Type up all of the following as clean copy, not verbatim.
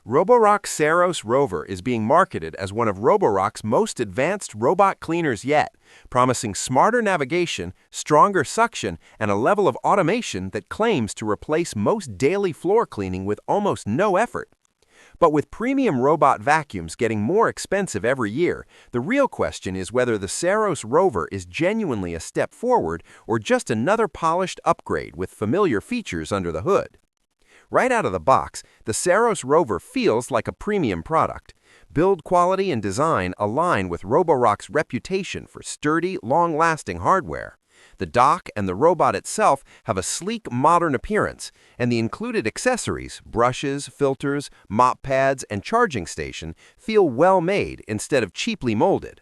Roborock Saros Rover is being marketed as one of Roborock's most advanced robot cleaners yet, promising smarter navigation, stronger suction, and a level of automation that claims to replace most daily floor cleaning with almost no effort. But with premium robot vacuums getting more expensive every year, the real question is whether the Saros Rover is genuinely a step forward or just another polished upgrade with familiar features under the hood. Right out of the box, the Saros Rover feels like a premium product. Build quality and design align with Roborock's reputation for sturdy, long-lasting hardware. The dock and the robot itself have a sleek, modern appearance, and the included accessories, brushes, filters, mop pads, and charging station feel well-made instead of cheaply molded.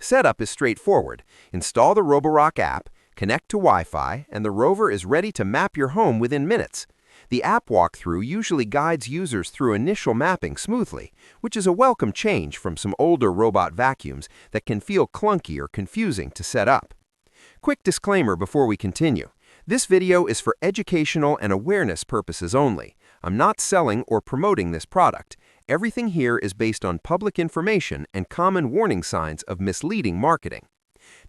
Setup is straightforward. Install the Roborock app, connect to Wi-Fi, and the Rover is ready to map your home within minutes. The app walkthrough usually guides users through initial mapping smoothly, which is a welcome change from some older robot vacuums that can feel clunky or confusing to set up. Quick disclaimer before we continue. This video is for educational and awareness purposes only. I'm not selling or promoting this product. Everything here is based on public information and common warning signs of misleading marketing.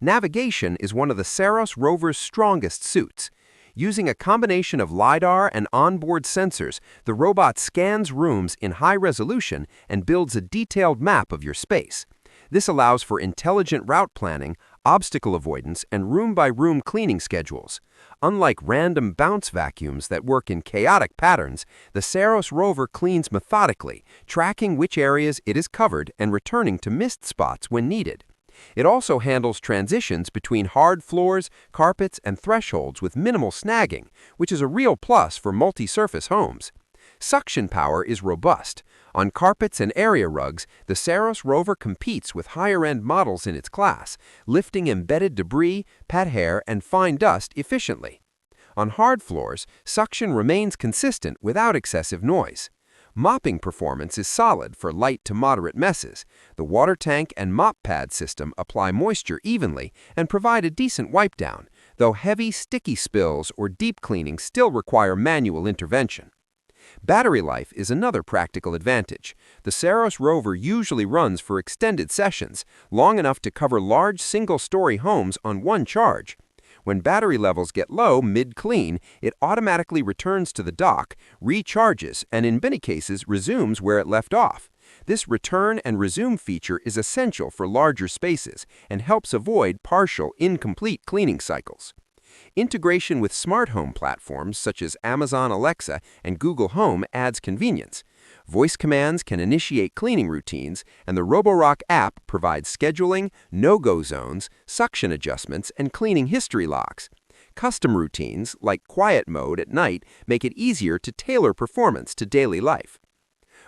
Navigation is one of the Saros Rover's strongest suits. Using a combination of LiDAR and onboard sensors, the robot scans rooms in high resolution and builds a detailed map of your space. This allows for intelligent route planning, obstacle avoidance, and room-by-room cleaning schedules. Unlike random bounce vacuums that work in chaotic patterns, the Saros Rover cleans methodically, tracking which areas it is covered and returning to missed spots when needed. It also handles transitions between hard floors, carpets, and thresholds with minimal snagging, which is a real plus for multi-surface homes. Suction power is robust. On carpets and area rugs, the Saros Rover competes with higher-end models in its class, lifting embedded debris, pet hair, and fine dust efficiently. On hard floors, suction remains consistent without excessive noise. Mopping performance is solid for light to moderate messes. The water tank and mop pad system apply moisture evenly and provide a decent wipe down, though heavy, sticky spills or deep cleaning still require manual intervention. Battery life is another practical advantage. The Saros Rover usually runs for extended sessions, long enough to cover large single-story homes on one charge. When battery levels get low mid-clean, it automatically returns to the dock, recharges, and in many cases resumes where it left off. This return and resume feature is essential for larger spaces and helps avoid partial, incomplete cleaning cycles. Integration with smart home platforms such as Amazon Alexa and Google Home adds convenience. Voice commands can initiate cleaning routines, and the Roborock app provides scheduling, no-go zones, suction adjustments, and cleaning history logs. Custom routines, like quiet mode at night, make it easier to tailor performance to daily life.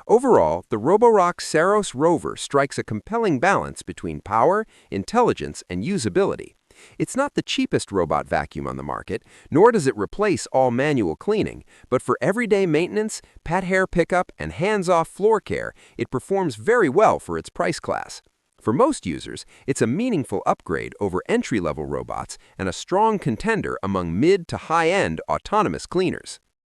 Overall, the Roborock Saros Rover strikes a compelling balance between power, intelligence, and usability. It's not the cheapest robot vacuum on the market, nor does it replace all manual cleaning, but for everyday maintenance, pet hair pickup, and hands-off floor care, it performs very well for its price class. For most users, it's a meaningful upgrade over entry-level robots and a strong contender among mid to high-end autonomous cleaners.